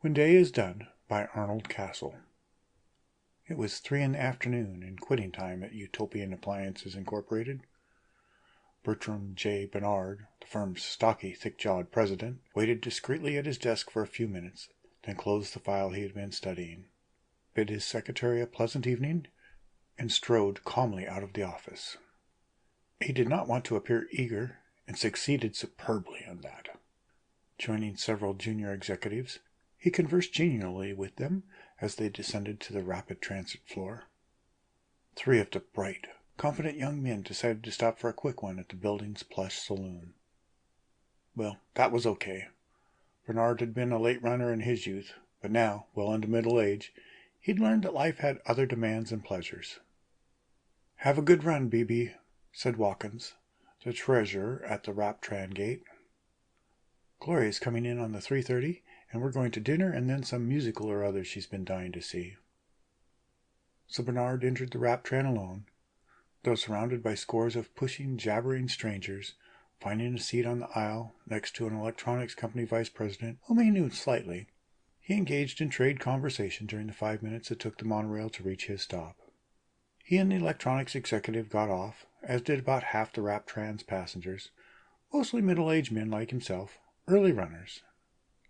When Day is Done by Arnold Castle. It was 3 in the afternoon and quitting time at Utopian Appliances Incorporated. Bertram J. Bernard, the firm's stocky, thick-jawed president, waited discreetly at his desk for a few minutes, then closed the file he had been studying, bid his secretary a pleasant evening, and strode calmly out of the office. He did not want to appear eager, and succeeded superbly in that. Joining several junior executives, he conversed genially with them as they descended to the rapid transit floor. 3 of the bright, confident young men decided to stop for a quick one at the building's plush saloon. Well, that was okay. Bernard had been a late runner in his youth, but now, well into middle age, he'd learned that life had other demands and pleasures. "Have a good run, BB," said Watkins, the treasurer at the Raptran gate. "Gloria's coming in on the 3:30, and we're going to dinner and then some musical or other she's been dying to see." So Bernard entered the Raptran alone, though surrounded by scores of pushing, jabbering strangers, finding a seat on the aisle next to an electronics company vice president whom he knew slightly. He engaged in trade conversation during the 5 minutes it took the monorail to reach his stop. He and the electronics executive got off, as did about half the Raptran's passengers, mostly middle-aged men like himself, early runners.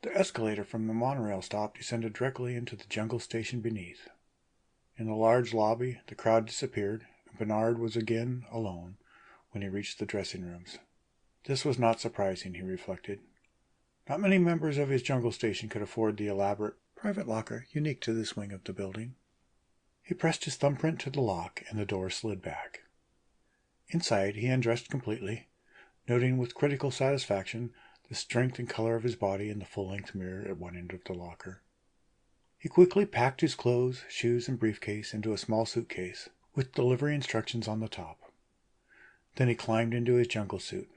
The escalator from the monorail stop descended directly into the jungle station beneath. In the large lobby, the crowd disappeared, and Bernard was again alone when he reached the dressing rooms. This was not surprising, he reflected. Not many members of his jungle station could afford the elaborate private locker unique to this wing of the building. He pressed his thumbprint to the lock, and the door slid back. Inside, he undressed completely, noting with critical satisfaction the strength and color of his body in the full-length mirror at one end of the locker. He quickly packed his clothes, shoes, and briefcase into a small suitcase, with delivery instructions on the top. Then he climbed into his jungle suit.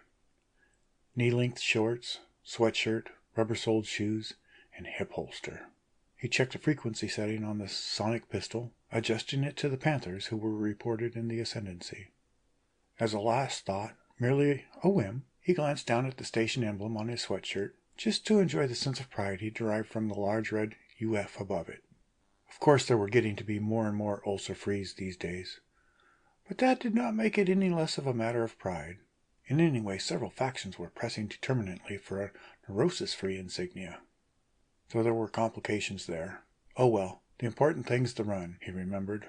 Knee-length shorts, sweatshirt, rubber-soled shoes, and hip holster. He checked the frequency setting on the sonic pistol, adjusting it to the panthers who were reported in the ascendancy. As a last thought, merely a whim, he glanced down at the station emblem on his sweatshirt, just to enjoy the sense of pride he derived from the large red UF above it. Of course, there were getting to be more and more ulcer-frees these days, but that did not make it any less of a matter of pride. And anyway, several factions were pressing determinately for a neurosis-free insignia. Though there were complications there. Oh well, the important thing's the run, he remembered.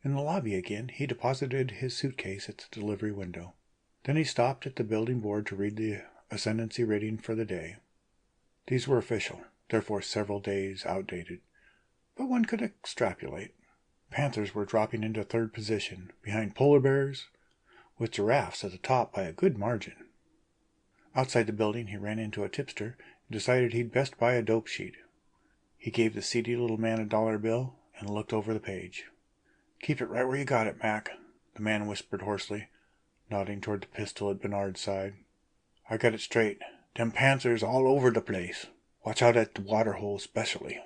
In the lobby again, he deposited his suitcase at the delivery window. Then he stopped at the building board to read the ascendancy rating for the day. These were official, therefore several days outdated, but one could extrapolate. Panthers were dropping into 3rd position, behind polar bears, with giraffes at the top by a good margin. Outside the building, he ran into a tipster and decided he'd best buy a dope sheet. He gave the seedy little man a $1 bill and looked over the page. "Keep it right where you got it, Mac," the man whispered hoarsely, nodding toward the pistol at Bernard's side. "I got it straight. Them panthers all over the place. Watch out at the water hole especially."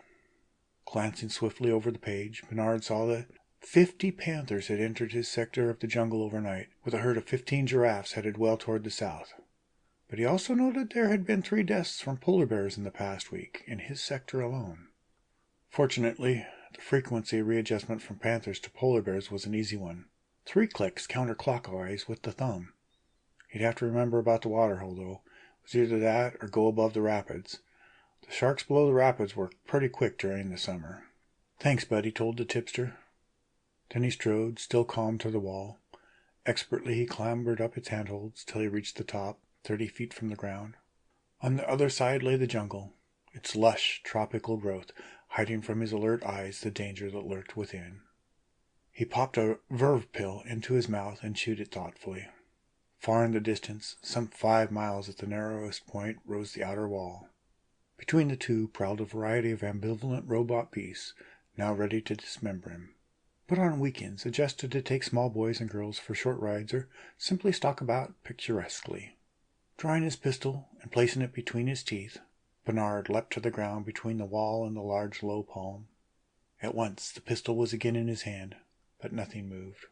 Glancing swiftly over the page, Bernard saw that 50 panthers had entered his sector of the jungle overnight, with a herd of 15 giraffes headed well toward the south. But he also noted there had been 3 deaths from polar bears in the past week, in his sector alone. Fortunately, the frequency readjustment from panthers to polar bears was an easy one. 3 clicks counterclockwise with the thumb. He'd have to remember about the waterhole, though. It was either that or go above the rapids. The sharks below the rapids were pretty quick during the summer. "Thanks, bud," he told the tipster. Then he strode, still calm, to the wall. Expertly he clambered up its handholds till he reached the top, 30 feet from the ground. On the other side lay the jungle, its lush, tropical growth hiding from his alert eyes the danger that lurked within. He popped a verve pill into his mouth and chewed it thoughtfully. Far in the distance, some 5 miles at the narrowest point, rose the outer wall. Between the two prowled a variety of ambivalent robot beasts, now ready to dismember him, but on weekends adjusted to take small boys and girls for short rides or simply stalk about picturesquely. Drawing his pistol and placing it between his teeth, Bernard leapt to the ground between the wall and the large low palm. At once the pistol was again in his hand, but nothing moved.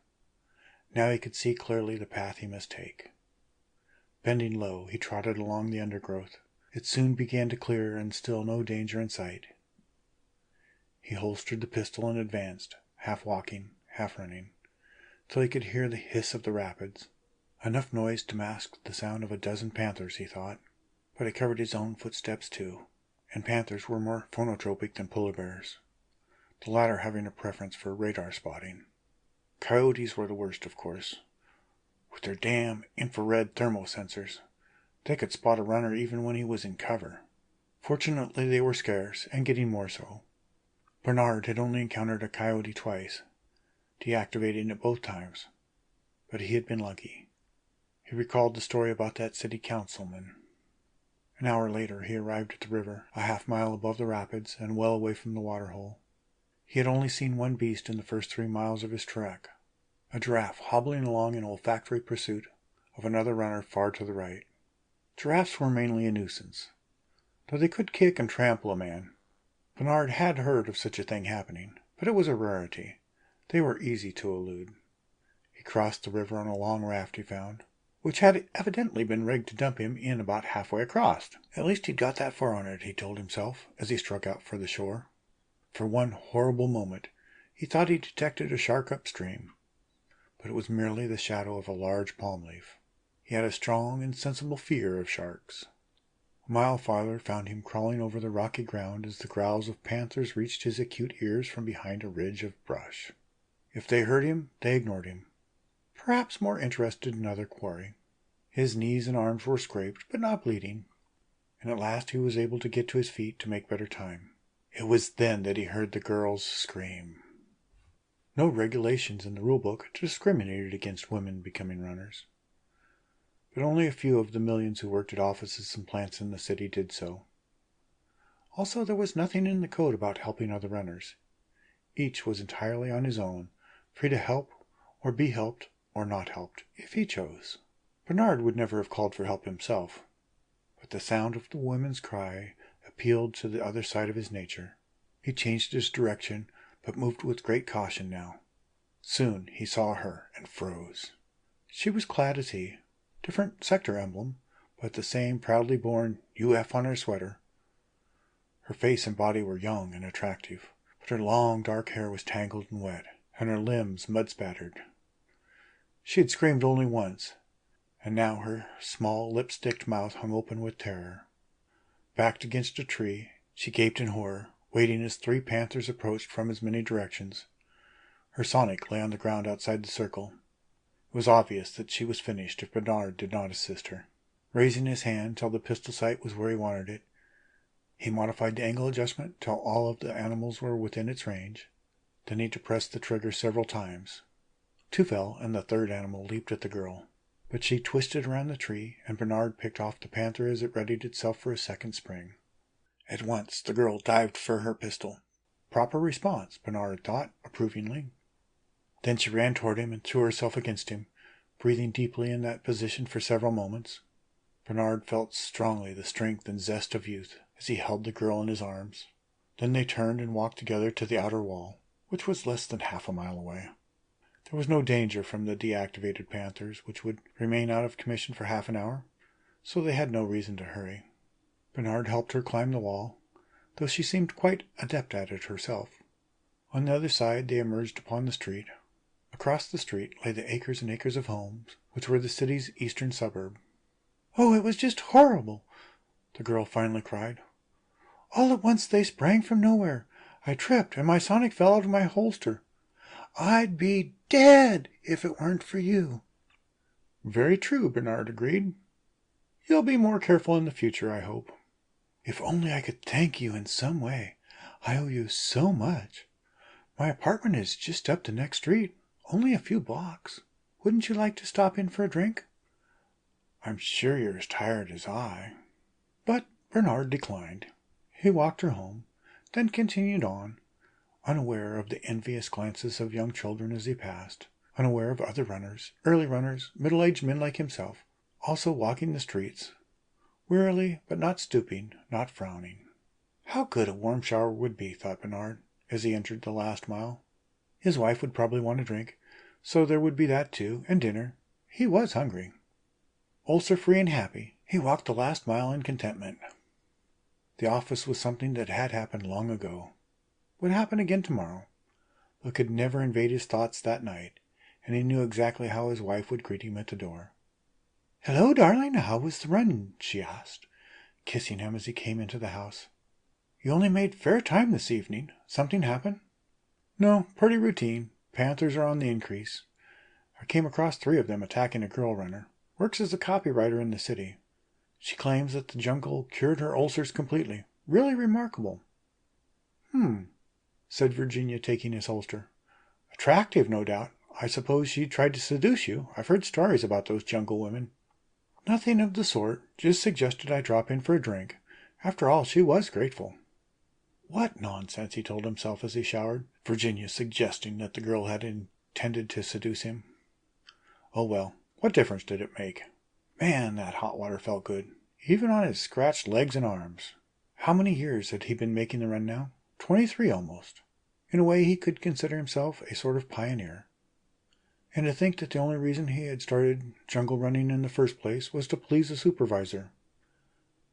Now he could see clearly the path he must take. Bending low, he trotted along the undergrowth. It soon began to clear, and still no danger in sight. He holstered the pistol and advanced, half walking, half running, till he could hear the hiss of the rapids. Enough noise to mask the sound of a dozen panthers, he thought, but it covered his own footsteps too, and panthers were more phonotropic than polar bears, the latter having a preference for radar spotting. Coyotes were the worst, of course. With their damn infrared thermosensors, they could spot a runner even when he was in cover. Fortunately, they were scarce, and getting more so. Bernard had only encountered a coyote twice, deactivating it both times, but he had been lucky. He recalled the story about that city councilman. An hour later, he arrived at the river, a half-mile above the rapids and well away from the waterhole. He had only seen one beast in the first 3 miles of his trek, a giraffe hobbling along in olfactory pursuit of another runner far to the right. Giraffes were mainly a nuisance, though they could kick and trample a man. Bernard had heard of such a thing happening, but it was a rarity. They were easy to elude. He crossed the river on a long raft he found, which had evidently been rigged to dump him in about halfway across. At least he'd got that far on it, he told himself, as he struck out for the shore. For one horrible moment, he thought he detected a shark upstream, but it was merely the shadow of a large palm leaf. He had a strong, insensible fear of sharks. A mile farther found him crawling over the rocky ground as the growls of panthers reached his acute ears from behind a ridge of brush. If they heard him, they ignored him, perhaps more interested in other quarry. His knees and arms were scraped, but not bleeding, and at last he was able to get to his feet to make better time. It was then that he heard the girls scream. No regulations in the rulebook discriminated against women becoming runners, but only a few of the millions who worked at offices and plants in the city did so. Also, there was nothing in the code about helping other runners. Each was entirely on his own, free to help or be helped or not helped, if he chose. Bernard would never have called for help himself, but the sound of the woman's cry appealed to the other side of his nature. He changed his direction, but moved with great caution now. Soon he saw her and froze. She was clad as he, different sector emblem, but the same proudly borne UF on her sweater. Her face and body were young and attractive, but her long dark hair was tangled and wet, and her limbs mud-spattered. She had screamed only once, and now her small lip-sticked mouth hung open with terror. Backed against a tree, she gaped in horror, waiting as 3 panthers approached from as many directions. Her sonic lay on the ground outside the circle. It was obvious that she was finished if Bernard did not assist her. Raising his hand till the pistol sight was where he wanted it, he modified the angle adjustment till all of the animals were within its range. Then he depressed the trigger several times. 2 fell, and the 3rd animal leaped at the girl, but she twisted around the tree, and Bernard picked off the panther as it readied itself for a second spring. At once the girl dived for her pistol. Proper response, Bernard thought approvingly. Then she ran toward him and threw herself against him, breathing deeply in that position for several moments. Bernard felt strongly the strength and zest of youth as he held the girl in his arms. Then they turned and walked together to the outer wall, which was less than half a mile away. There was no danger from the deactivated panthers, which would remain out of commission for half an hour, so they had no reason to hurry. Bernard helped her climb the wall, though she seemed quite adept at it herself. On the other side they emerged upon the street. Across the street lay the acres and acres of homes, which were the city's eastern suburb. "Oh, it was just horrible!" the girl finally cried. "All at once they sprang from nowhere. I tripped, and my sonic fell out of my holster. I'd be dead if it weren't for you." "Very true," Bernard agreed. "You'll be more careful in the future, I hope." "If only I could thank you in some way. I owe you so much. My apartment is just up the next street, only a few blocks. Wouldn't you like to stop in for a drink?" "I'm sure you're as tired as I." But Bernard declined. He walked her home, then continued on, unaware of the envious glances of young children as he passed, unaware of other runners, early runners, middle-aged men like himself, also walking the streets, wearily but not stooping, not frowning. How good a warm shower would be, thought Bernard, as he entered the last mile. His wife would probably want a drink, so there would be that too, and dinner. He was hungry. Ulcer-free and happy, he walked the last mile in contentment. The office was something that had happened long ago. would happen again tomorrow, but could never invade his thoughts that night, and he knew exactly how his wife would greet him at the door. "Hello, darling, how was the run?" she asked, kissing him as he came into the house. "You only made fair time this evening. Something happened?" "No, pretty routine. Panthers are on the increase. I came across 3 of them attacking a girl runner. Works as a copywriter in the city. She claims that the jungle cured her ulcers completely. Really remarkable." Said Virginia, taking his holster. "Attractive, no doubt. I suppose she tried to seduce you. I've heard stories about those jungle women." "Nothing of the sort. Just suggested I drop in for a drink. After all, she was grateful." What nonsense, he told himself as he showered. Virginia suggesting that the girl had intended to seduce him. Oh well, what difference did it make? Man, that hot water felt good, even on his scratched legs and arms. How many years had he been making the run now? 23 almost. In a way, he could consider himself a sort of pioneer. And to think that the only reason he had started jungle running in the first place was to please a supervisor.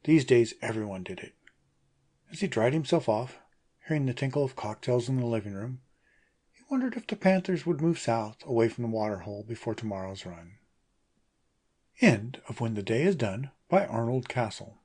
These days, everyone did it. As he dried himself off, hearing the tinkle of cocktails in the living room, he wondered if the panthers would move south away from the waterhole before tomorrow's run. End of When the Day is Done by Arnold Castle.